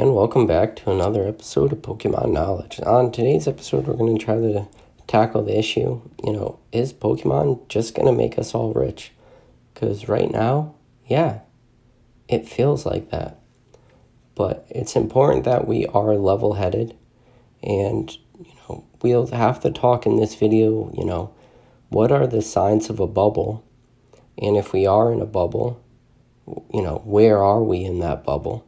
And welcome back to another episode of Pokemon Knowledge. On today's episode, we're going to try to tackle the issue, is Pokemon just going to make us all rich? Because right now, yeah, it feels like that. But it's important that we are level-headed and, we'll have to talk in this video, what are the signs of a bubble? And if we are in a bubble, where are we in that bubble?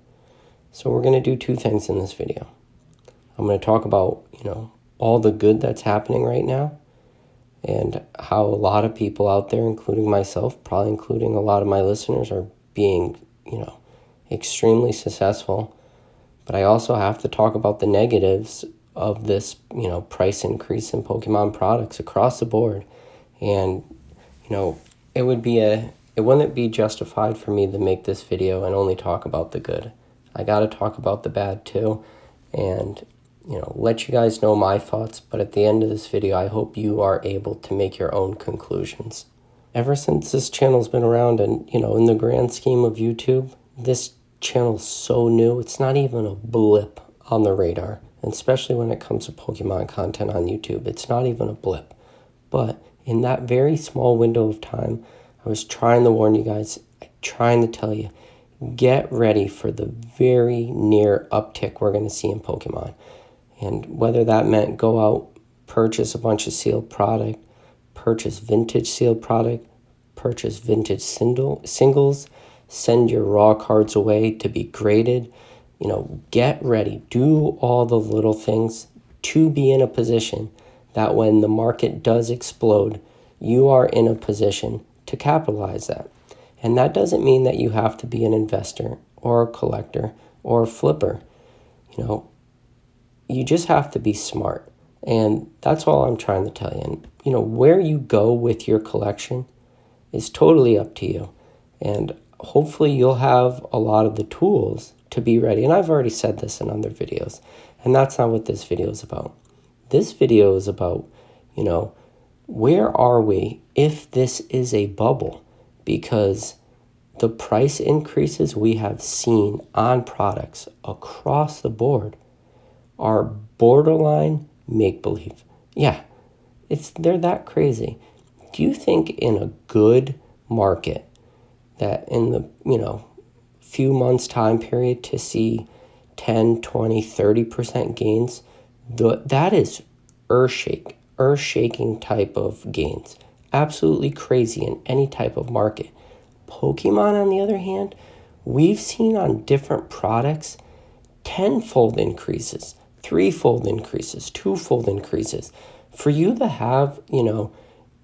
So we're going to do two things in this video. I'm going to talk about, all the good that's happening right now and how a lot of people out there, including myself, probably including a lot of my listeners, are being, extremely successful. But I also have to talk about the negatives of this, price increase in Pokemon products across the board. And, it wouldn't be justified for me to make this video and only talk about the good. I got to talk about the bad too and, let you guys know my thoughts. But at the end of this video, I hope you are able to make your own conclusions. Ever since this channel's been around and, in the grand scheme of YouTube, this channel's so new, it's not even a blip on the radar. And especially when it comes to Pokemon content on YouTube, it's not even a blip. But in that very small window of time, I was trying to warn you guys, trying to tell you, get ready for the very near uptick we're going to see in Pokemon. And whether that meant go out, purchase a bunch of sealed product, purchase vintage sealed product, purchase vintage singles, send your raw cards away to be graded, get ready. Do all the little things to be in a position that when the market does explode, you are in a position to capitalize that. And that doesn't mean that you have to be an investor or a collector or a flipper. You just have to be smart. And that's all I'm trying to tell you. And, where you go with your collection is totally up to you. And hopefully you'll have a lot of the tools to be ready. And I've already said this in other videos. And that's not what this video is about. This video is about, where are we if this is a bubble? Because the price increases we have seen on products across the board are borderline make-believe. Yeah, they're that crazy. Do you think in a good market that in the, few months time period to see 10, 20, 30% gains, that is earth-shaking type of gains. Absolutely crazy in any type of market. Pokemon, on the other hand, we've seen on different products tenfold increases, threefold increases, twofold increases. For you to have,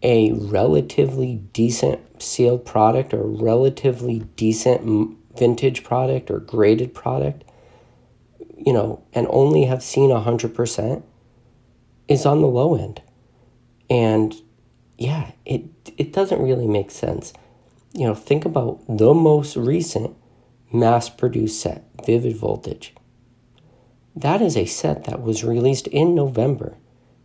a relatively decent sealed product or relatively decent vintage product or graded product, and only have seen 100% is on the low end. And yeah, it doesn't really make sense. Think about the most recent mass-produced set, Vivid Voltage. That is a set that was released in November.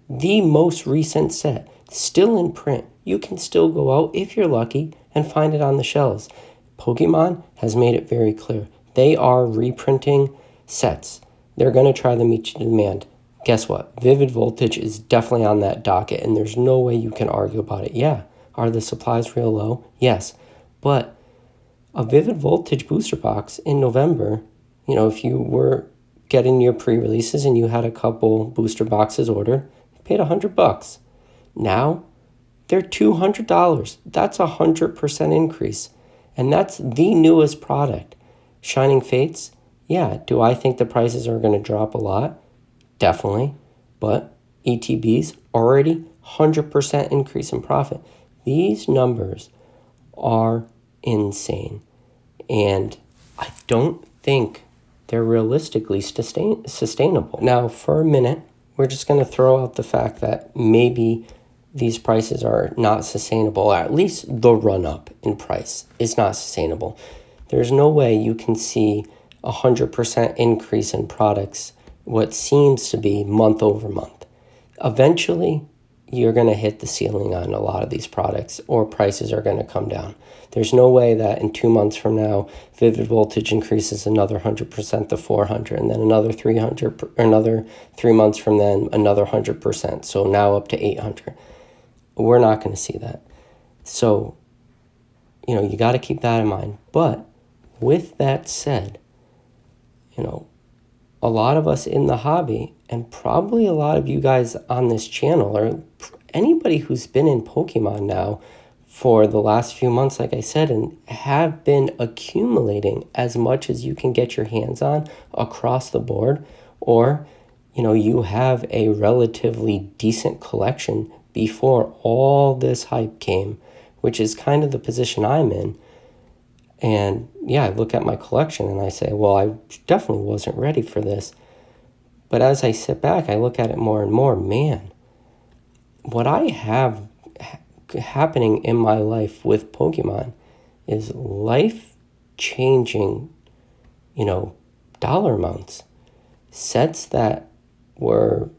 The most recent set, still in print. You can still go out, if you're lucky, and find it on the shelves. Pokemon has made it very clear. They are reprinting sets. They're going to try to meet the demand. Guess what? Vivid Voltage is definitely on that docket, and there's no way you can argue about it. Yeah, are the supplies real low? Yes. But a Vivid Voltage booster box in November, if you were getting your pre-releases and you had a couple booster boxes ordered, you paid $100. Now, they're $200. That's 100% increase. And that's the newest product. Shining Fates, yeah, do I think the prices are going to drop a lot? Definitely. But ETBs, already 100% increase in profit. These numbers are insane. And I don't think they're realistically sustainable. Now, for a minute, we're just going to throw out the fact that maybe these prices are not sustainable. At least the run-up in price is not sustainable. There's no way you can see 100% increase in products, what seems to be month over month. Eventually, you're going to hit the ceiling on a lot of these products, or prices are going to come down. There's no way that in 2 months from now, Vivid Voltage increases another 100% to 400, and then another 300, or another 3 months from then, another 100%. So now up to 800. We're not going to see that. So, you got to keep that in mind. But with that said, a lot of us in the hobby, and probably a lot of you guys on this channel, or anybody who's been in Pokemon now for the last few months, like I said, and have been accumulating as much as you can get your hands on across the board, or, you have a relatively decent collection before all this hype came, which is kind of the position I'm in. And I look at my collection and I say, well, I definitely wasn't ready for this. But as I sit back, I look at it more and more, man, what I have happening in my life with Pokemon is life-changing, dollar amounts. Sets that were,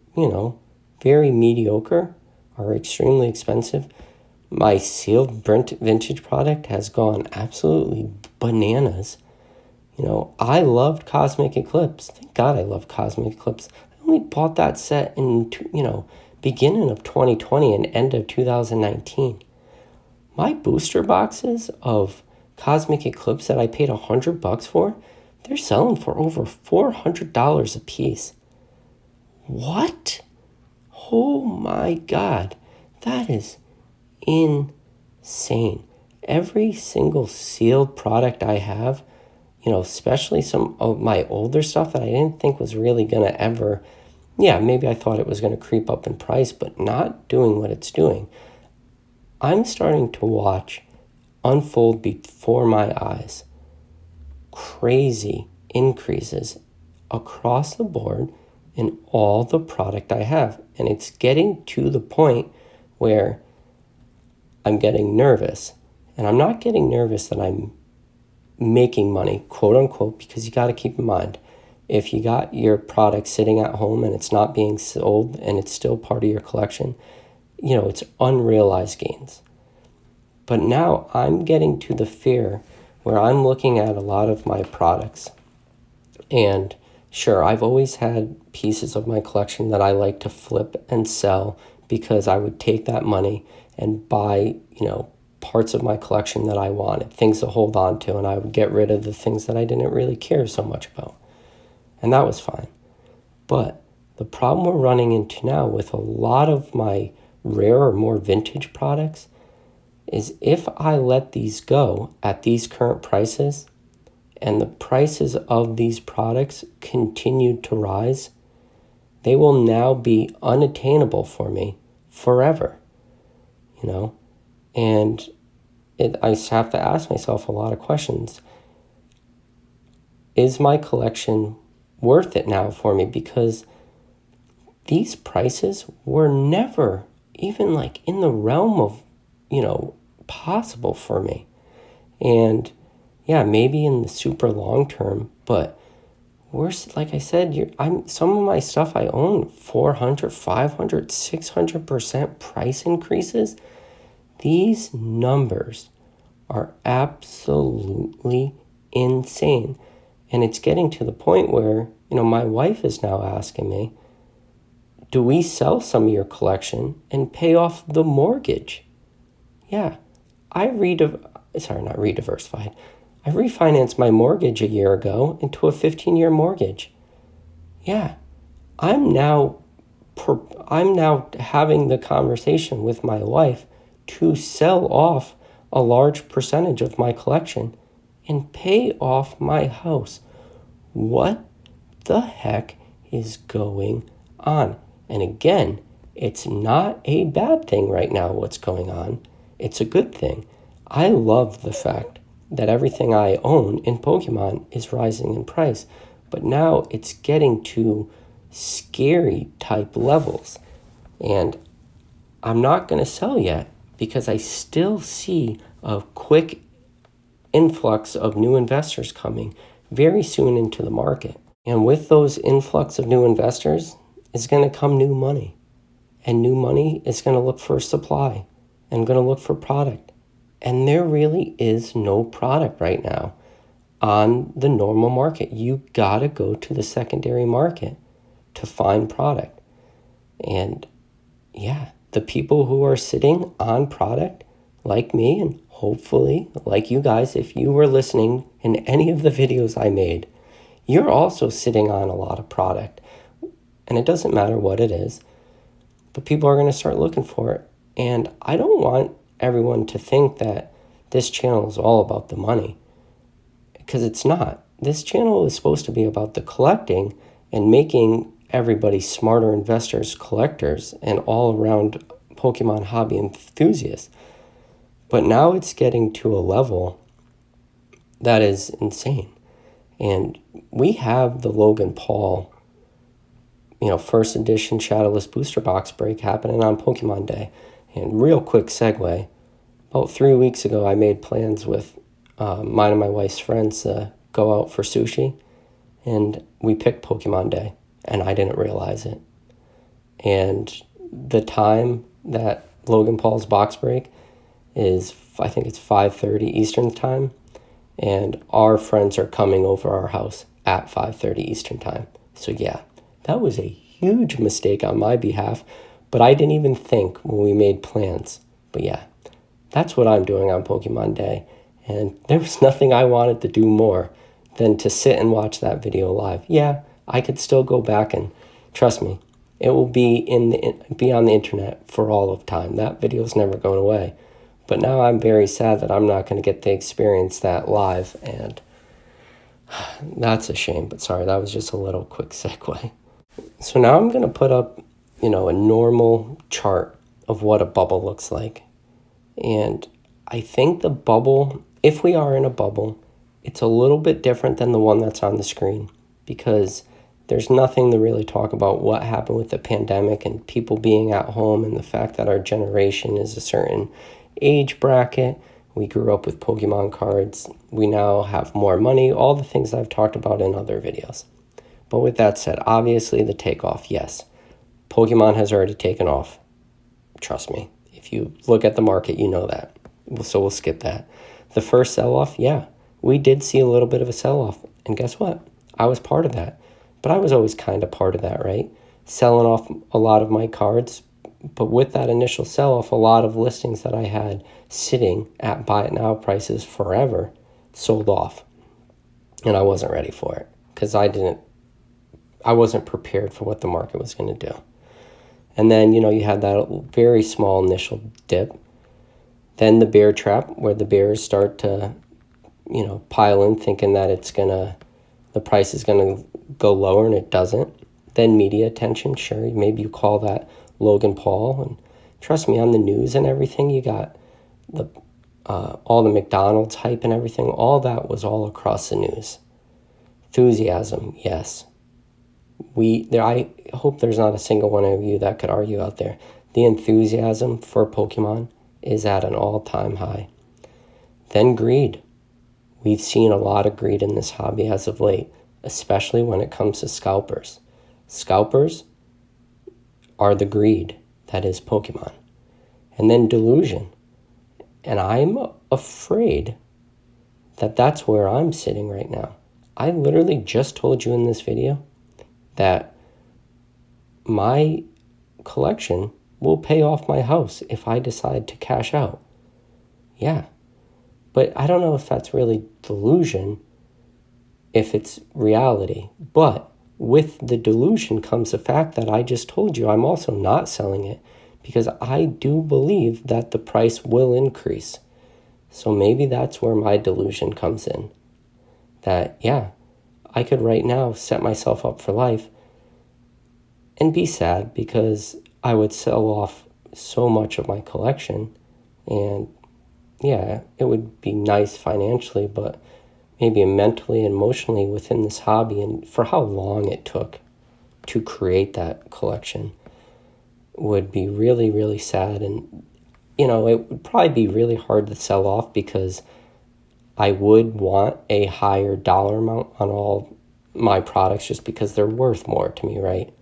very mediocre are extremely expensive. My sealed vintage product has gone absolutely bananas. I loved Cosmic Eclipse. Thank God I love Cosmic Eclipse. I only bought that set in, beginning of 2020 and end of 2019. My booster boxes of Cosmic Eclipse that I paid $100 for, they're selling for over $400 a piece. What? Oh my God. That is insane. Every single sealed product I have, especially some of my older stuff that I didn't think was really going to ever, maybe I thought it was going to creep up in price, but not doing what it's doing. I'm starting to watch unfold before my eyes crazy increases across the board in all the product I have. And it's getting to the point where I'm getting nervous. And I'm not getting nervous that I'm making money, quote unquote, because you got to keep in mind, if you got your product sitting at home and it's not being sold and it's still part of your collection, it's unrealized gains. But now I'm getting to the fear where I'm looking at a lot of my products. And sure, I've always had pieces of my collection that I like to flip and sell, because I would take that money and buy, parts of my collection that I wanted, things to hold on to, and I would get rid of the things that I didn't really care so much about. And that was fine. But the problem we're running into now with a lot of my rare or more vintage products is, if I let these go at these current prices and the prices of these products continue to rise, they will now be unattainable for me forever, and I have to ask myself a lot of questions. Is my collection worth it now for me? Because these prices were never even in the realm of, possible for me. And maybe in the super long term, but like I said, some of my stuff I own 400, 500, 600% price increases. These numbers are absolutely insane. And it's getting to the point where, my wife is now asking me, do we sell some of your collection and pay off the mortgage? Yeah, I refinanced my mortgage a year ago into a 15-year mortgage. Yeah, I'm now having the conversation with my wife to sell off a large percentage of my collection and pay off my house. What the heck is going on? And again, it's not a bad thing right now what's going on. It's a good thing. I love the fact that everything I own in Pokemon is rising in price. But now it's getting to scary type levels. And I'm not going to sell yet because I still see a quick influx of new investors coming very soon into the market. And with those influx of new investors is going to come new money. and new money is going to look for supply and going to look for product. And there really is no product right now on the normal market. You got to go to the secondary market to find product. And yeah, the people who are sitting on product, like me, and hopefully like you guys, if you were listening in any of the videos I made, you're also sitting on a lot of product. And it doesn't matter what it is, but people are going to start looking for it. And I don't want everyone to think that this channel is all about the money, because it's not. This channel is supposed to be about the collecting and making everybody smarter investors, collectors, and all around Pokemon hobby enthusiasts. But now it's getting to a level that is insane. And we have the Logan Paul, first edition Shadowless booster box break happening on Pokemon Day. And real quick segue, about 3 weeks ago, I made plans with mine and my wife's friends to go out for sushi, and we picked Pokemon Day, and I didn't realize it. And the time that Logan Paul's box break is, I think it's 5:30 Eastern time, and our friends are coming over our house at 5:30 Eastern time. So yeah, that was a huge mistake on my behalf, but I didn't even think when we made plans. But yeah, that's what I'm doing on Pokemon Day, and there was nothing I wanted to do more than to sit and watch that video live. Yeah, I could still go back and, trust me, it will be be on the internet for all of time. That video is never going away. But now I'm very sad that I'm not going to get to experience that live, and that's a shame. But sorry, that was just a little quick segue. So now I'm going to put up, a normal chart of what a bubble looks like. And I think the bubble, if we are in a bubble, it's a little bit different than the one that's on the screen, because there's nothing to really talk about what happened with the pandemic and people being at home, and the fact that our generation is a certain age bracket. We grew up with Pokemon cards. We now have more money, all the things I've talked about in other videos. But with that said, obviously the takeoff, yes. Pokemon has already taken off. Trust me. If you look at the market, you know that. So we'll skip that. The first sell-off, yeah. We did see a little bit of a sell-off. And guess what? I was part of that. But I was always kind of part of that, right? Selling off a lot of my cards. But with that initial sell-off, a lot of listings that I had sitting at buy it now prices forever sold off. And I wasn't ready for it, because I wasn't prepared for what the market was going to do. And then, you had that very small initial dip. Then the bear trap, where the bears start to, pile in, thinking that the price is going to go lower, and it doesn't. Then media attention, sure, maybe you call that Logan Paul. And trust me, on the news and everything, you got all the McDonald's hype and everything. All that was all across the news. Enthusiasm, yes. I hope there's not a single one of you that could argue out there. The enthusiasm for Pokemon is at an all-time high. Then greed. We've seen a lot of greed in this hobby as of late, especially when it comes to scalpers. Scalpers are the greed that is Pokemon. And then delusion. And I'm afraid that that's where I'm sitting right now. I literally just told you in this video that my collection will pay off my house if I decide to cash out. Yeah. But I don't know if that's really delusion, if it's reality. But with the delusion comes the fact that I just told you I'm also not selling it, because I do believe that the price will increase. So maybe that's where my delusion comes in. That, yeah, I could right now set myself up for life and be sad, because I would sell off so much of my collection. And yeah, it would be nice financially, but maybe mentally and emotionally within this hobby, and for how long it took to create that collection, would be really, really sad. And, it would probably be really hard to sell off, because I would want a higher dollar amount on all my products, just because they're worth more to me, right?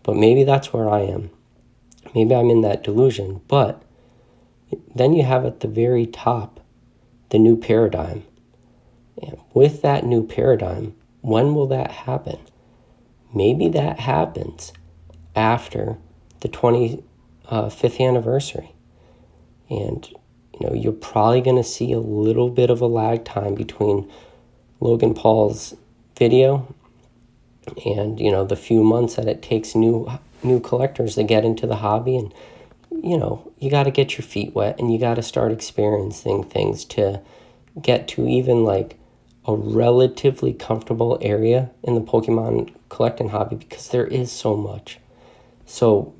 But maybe that's where I am. Maybe I'm in that delusion, but then you have at the very top the new paradigm. And with that new paradigm, when will that happen? Maybe that happens after the 25th anniversary. And, you're probably going to see a little bit of a lag time between Logan Paul's video and, the few months that it takes new collectors to get into the hobby. And, you got to get your feet wet and you got to start experiencing things to get to even like a relatively comfortable area in the Pokemon collecting hobby, because there is so much. So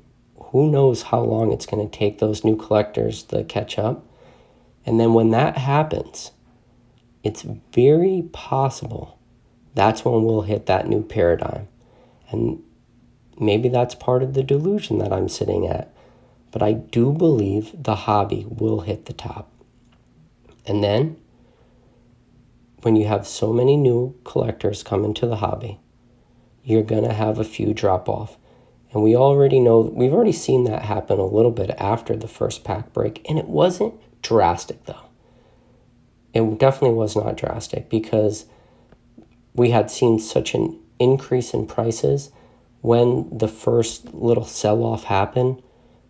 who knows how long it's going to take those new collectors to catch up. And then when that happens, it's very possible that's when we'll hit that new paradigm. And maybe that's part of the delusion that I'm sitting at. But I do believe the hobby will hit the top. And then when you have so many new collectors come into the hobby, you're going to have a few drop off. And we already know, we've already seen that happen a little bit after the first pack break. And it wasn't drastic though. It definitely was not drastic, because we had seen such an increase in prices when the first little sell-off happened.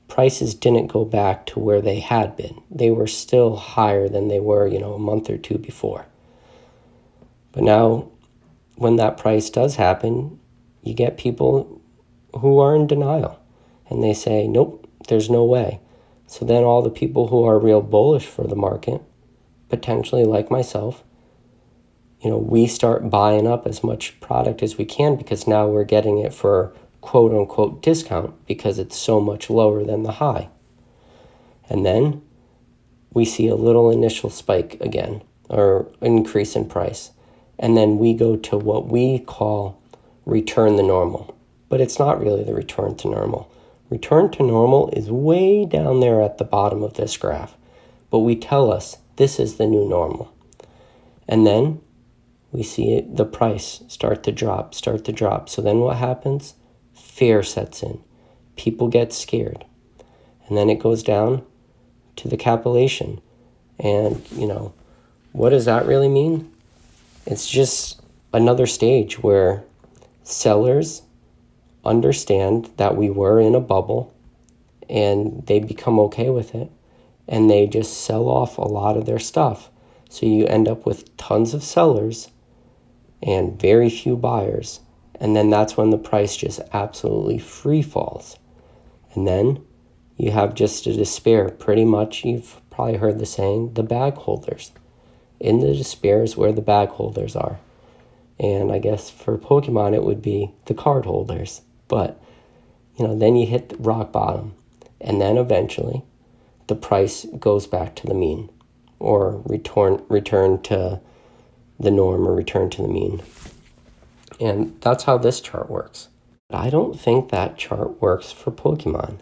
Prices didn't go back to where they had been. They were still higher than they were, a month or two before. But now, when that price does happen, you get people who are in denial. And they say, nope, there's no way. So then all the people who are real bullish for the market, potentially like myself, we start buying up as much product as we can, because now we're getting it for quote unquote discount because it's so much lower than the high. And then we see a little initial spike again, or increase in price. And then we go to what we call return to normal. But it's not really the return to normal. Return to normal is way down there at the bottom of this graph. But we tell us this is the new normal. And then we see the price start to drop. So then what happens? Fear sets in. People get scared. And then it goes down to the capitulation. And, what does that really mean? It's just another stage where sellers understand that we were in a bubble and they become okay with it, and they just sell off a lot of their stuff. So you end up with tons of sellers and very few buyers. And then that's when the price just absolutely free falls. And then you have just a despair. Pretty much, you've probably heard the saying, the bag holders. In the despair is where the bag holders are. And I guess for Pokemon, it would be the card holders. But, then you hit rock bottom. And then eventually, the price goes back to the mean. Or return to the norm, or return to the mean. And that's how this chart works. But I don't think that chart works for Pokemon.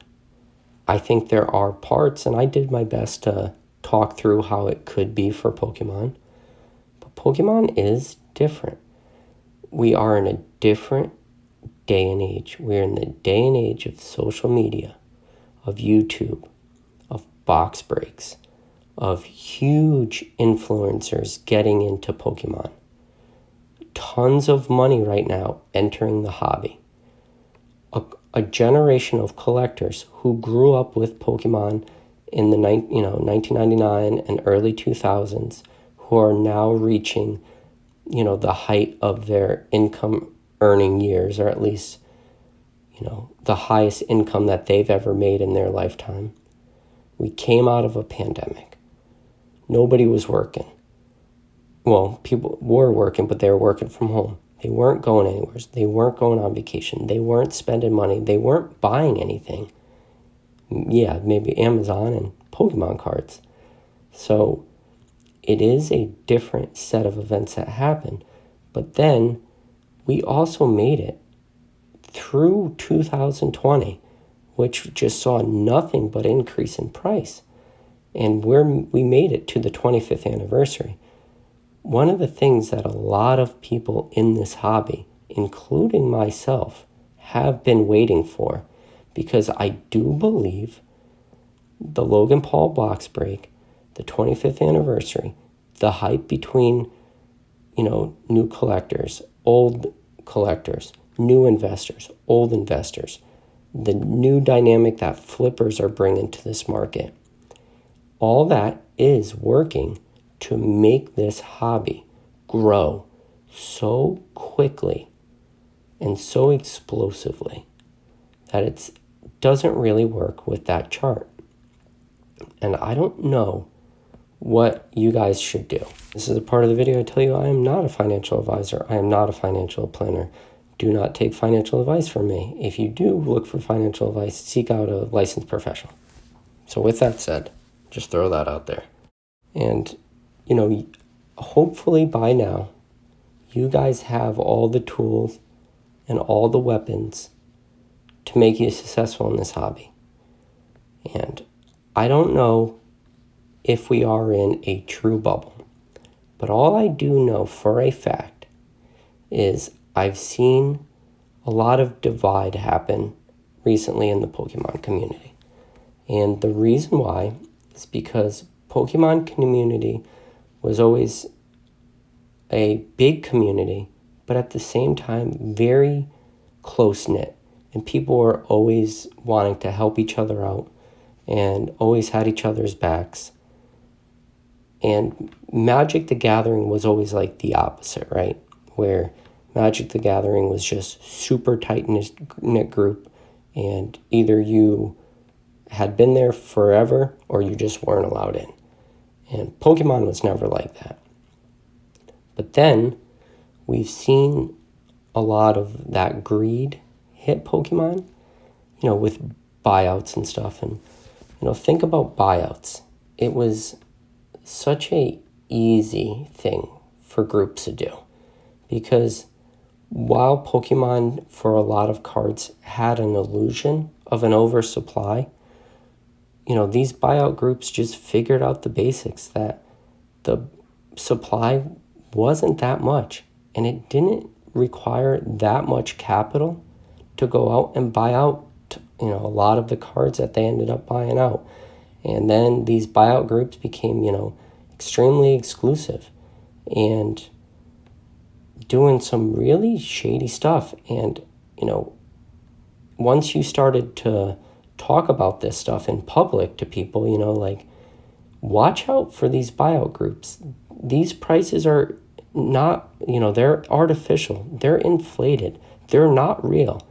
I think there are parts, and I did my best to talk through how it could be for Pokemon. But Pokemon is different. We are in a different day and age. We're in the day and age of social media, of YouTube, of box breaks, of huge influencers getting into Pokemon. Tons of money right now entering the hobby. A generation of collectors who grew up with Pokemon in the 1999 and early 2000s, who are now reaching the height of their income earning years, or at least the highest income that they've ever made in their lifetime. We came out of a pandemic. Nobody was working. Well, people were working, but they were working from home. They weren't going anywhere. They weren't going on vacation. They weren't spending money. They weren't buying anything. Yeah, maybe Amazon and Pokemon cards. So it is a different set of events that happen. But then we also made it through 2020, which just saw nothing but increase in price. And we made it to the 25th anniversary. One of the things that a lot of people in this hobby, including myself, have been waiting for, because I do believe the Logan Paul box break, the 25th anniversary, the hype between, new collectors, old collectors, new investors, old investors, the new dynamic that flippers are bringing to this market, all that is working to make this hobby grow so quickly and so explosively that it doesn't really work with that chart. And I don't know what you guys should do. This is a part of the video I tell you I am not a financial advisor. I am not a financial planner. Do not take financial advice from me. If you do look for financial advice, seek out a licensed professional. So with that said, just throw that out there. And, hopefully by now, you guys have all the tools and all the weapons to make you successful in this hobby. And I don't know if we are in a true bubble, but all I do know for a fact is I've seen a lot of divide happen recently in the Pokemon community. And the reason why is because Pokemon community was always a big community, but at the same time, very close-knit. And people were always wanting to help each other out and always had each other's backs. And Magic the Gathering was always like the opposite, right? Where Magic the Gathering was just super tight-knit group, and either you had been there forever or you just weren't allowed in. And Pokemon was never like that. But then we've seen a lot of that greed hit Pokemon, with buyouts and stuff. And, think about buyouts. It was such a easy thing for groups to do, because while Pokemon for a lot of cards had an illusion of an oversupply, these buyout groups just figured out the basics, that the supply wasn't that much, and it didn't require that much capital to go out and buy out, a lot of the cards that they ended up buying out. And then these buyout groups became, extremely exclusive and doing some really shady stuff. And, once you started to talk about this stuff in public to people, watch out for these buyout groups. These prices are not, they're artificial. They're inflated. They're not real.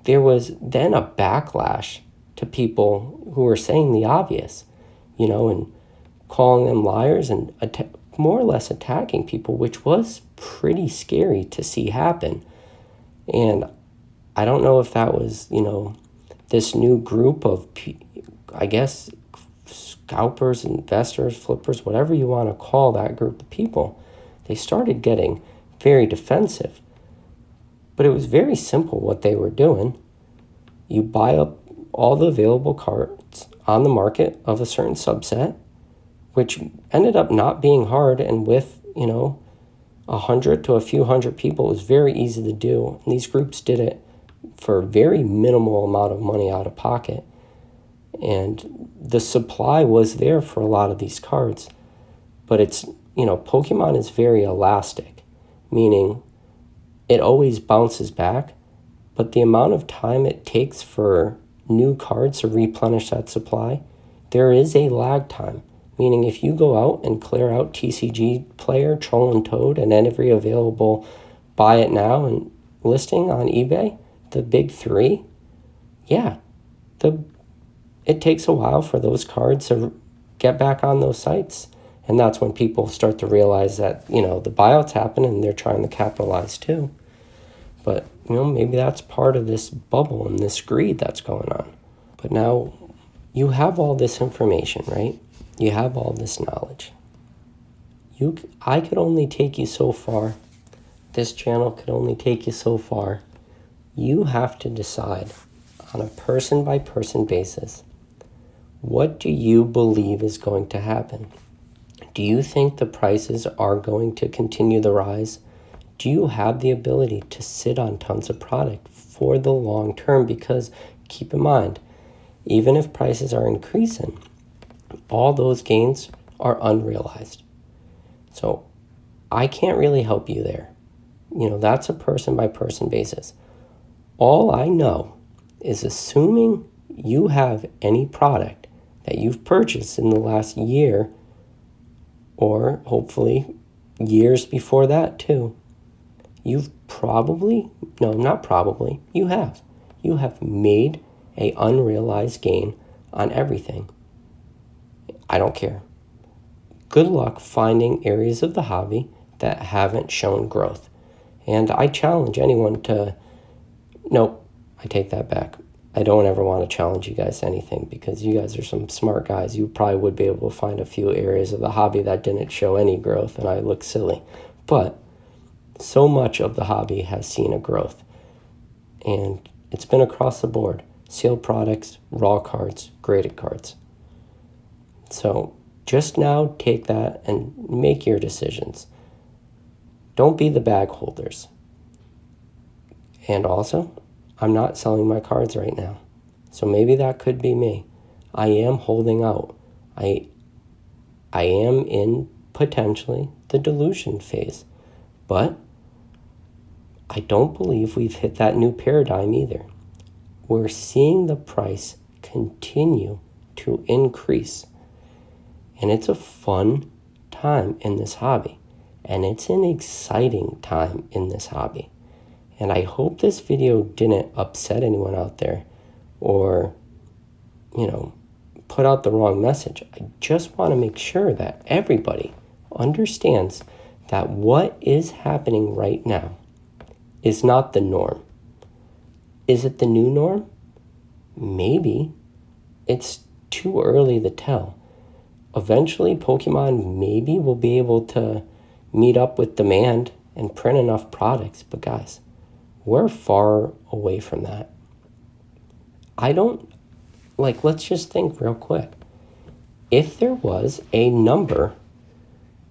There was then a backlash to people who were saying the obvious, and calling them liars and more or less attacking people, which was pretty scary to see happen. And I don't know if that was, this new group of, I guess, scalpers, investors, flippers, whatever you want to call that group of people. They started getting very defensive. But it was very simple what they were doing. You buy up all the available cards on the market of a certain subset, which ended up not being hard, and with, 100 to a few hundred people, it was very easy to do. And these groups did it for a very minimal amount of money out of pocket. And the supply was there for a lot of these cards. But it's, Pokemon is very elastic, meaning it always bounces back, but the amount of time it takes for new cards to replenish that supply, there is a lag time. Meaning if you go out and clear out TCG Player, Troll and Toad, and every available buy it now and listing on eBay, the big three, it takes a while for those cards to get back on those sites. And that's when people start to realize that, the buyouts happen and they're trying to capitalize too. But, maybe that's part of this bubble and this greed that's going on. But now you have all this information, right? You have all this knowledge. I could only take you so far. This channel could only take you so far. You have to decide on a person-by-person basis, what do you believe is going to happen? Do you think the prices are going to continue to rise? Do you have the ability to sit on tons of product for the long term? Because keep in mind, even if prices are increasing, all those gains are unrealized. So I can't really help you there. That's a person by person basis. All I know is assuming you have any product that you've purchased in the last year, or hopefully years before that too, you have made a unrealized gain on everything. I don't care. Good luck finding areas of the hobby that haven't shown growth. And I challenge anyone to, nope, I take that back. I don't ever want to challenge you guys to anything, because you guys are some smart guys. You probably would be able to find a few areas of the hobby that didn't show any growth, and I look silly. But so much of the hobby has seen a growth, and it's been across the board. Sealed products, raw cards, graded cards. So just now take that and make your decisions. Don't be the bag holders. And also, I'm not selling my cards right now. So maybe that could be me. I am holding out. I am in potentially the dilution phase. But I don't believe we've hit that new paradigm either. We're seeing the price continue to increase. And it's a fun time in this hobby. And it's an exciting time in this hobby. And I hope this video didn't upset anyone out there or, put out the wrong message. I just want to make sure that everybody understands that what is happening right now is not the norm. Is it the new norm? Maybe. It's too early to tell. Eventually, Pokemon maybe will be able to meet up with demand and print enough products. But guys, we're far away from that. Let's just think real quick. If there was a number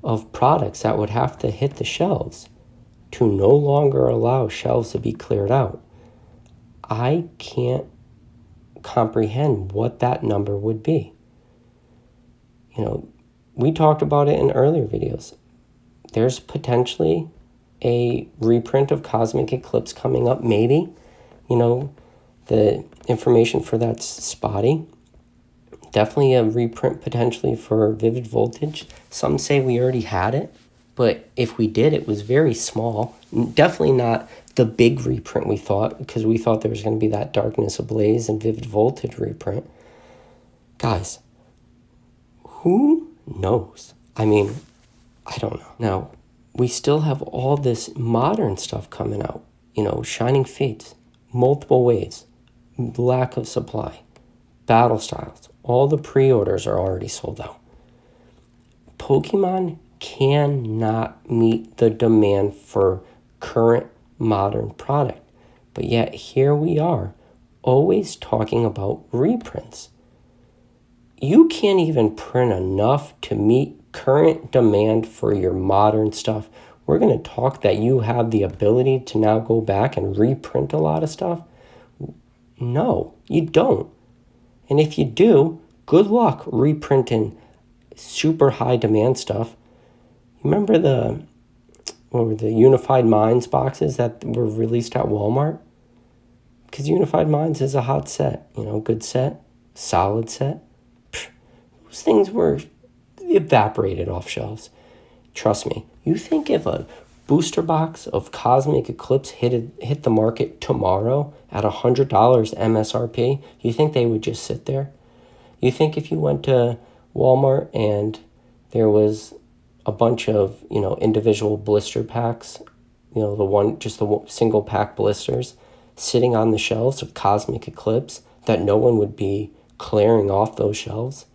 of products that would have to hit the shelves to no longer allow shelves to be cleared out, I can't comprehend what that number would be. We talked about it in earlier videos. There's potentially a reprint of Cosmic Eclipse coming up, maybe. The information for that's spotty. Definitely a reprint potentially for Vivid Voltage. Some say we already had it, but if we did, it was very small. Definitely not the big reprint we thought, because we thought there was going to be that Darkness Ablaze and Vivid Voltage reprint. Guys, who knows? I don't know. Now, we still have all this modern stuff coming out. Shining Fates, multiple waves, lack of supply, battle styles. All the pre-orders are already sold out. Pokemon cannot meet the demand for current modern product. But yet here we are, always talking about reprints. You can't even print enough to meet current demand for your modern stuff. We're going to talk that you have the ability to now go back and reprint a lot of stuff. No, you don't. And if you do, good luck reprinting super high demand stuff. Remember the Unified Minds boxes that were released at Walmart? Because Unified Minds is a hot set, good set, solid set. Those things were evaporated off shelves. Trust me, you think if a booster box of Cosmic Eclipse hit the market tomorrow at $100 MSRP, you think they would just sit there? You think if you went to Walmart and there was a bunch of, individual blister packs, the single pack blisters sitting on the shelves of Cosmic Eclipse, that no one would be clearing off those shelves?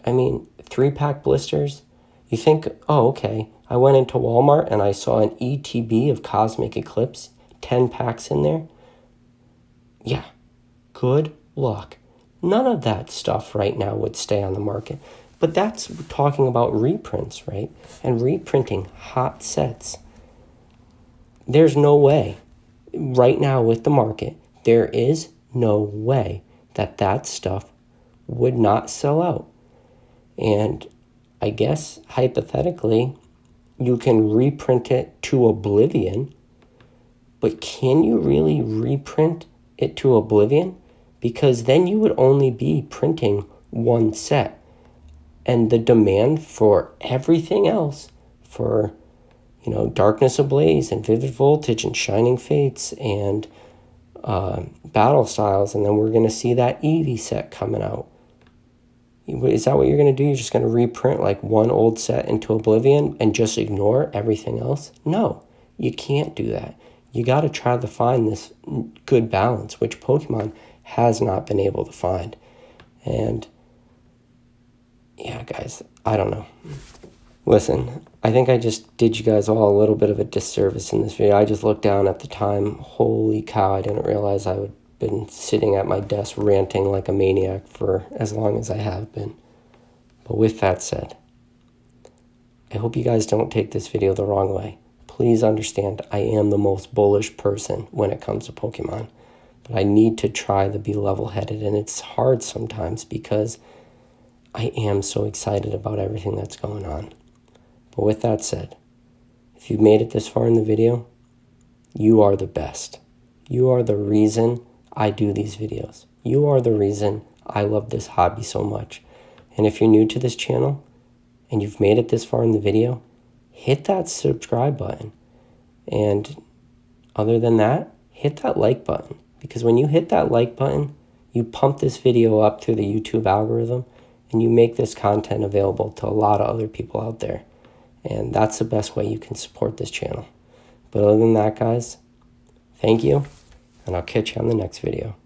3-pack blisters? You think, oh, okay, I went into Walmart and I saw an ETB of Cosmic Eclipse, 10 packs in there? Yeah, good luck. None of that stuff right now would stay on the market. But that's talking about reprints, right? And reprinting hot sets. there's no way right now with the market, there is no way that that stuff would not sell out. And I guess hypothetically, you can reprint it to oblivion, but can you really reprint it to oblivion? Because then you would only be printing one set. And the demand for everything else, for, Darkness Ablaze and Vivid Voltage and Shining Fates and Battle Styles, and then we're going to see that Eevee set coming out. Is that what you're going to do? You're just going to reprint like one old set into oblivion and just ignore everything else? No, you can't do that. You got to try to find this good balance, which Pokemon has not been able to find. And yeah, guys, I don't know. Listen, I think I just did you guys all a little bit of a disservice in this video. I just looked down at the time. Holy cow, I didn't realize I would been sitting at my desk ranting like a maniac for as long as I have been. But with that said, I hope you guys don't take this video the wrong way. Please understand, I am the most bullish person when it comes to Pokemon. But I need to try to be level-headed, and it's hard sometimes because I am so excited about everything that's going on. But with that said, if you've made it this far in the video, you are the best. You are the reason I do these videos. You are the reason I love this hobby so much. And if you're new to this channel and you've made it this far in the video, hit that subscribe button. And other than that, hit that like button. Because when you hit that like button, you pump this video up through the YouTube algorithm and you make this content available to a lot of other people out there. And that's the best way you can support this channel. But other than that, guys, thank you. And I'll catch you on the next video.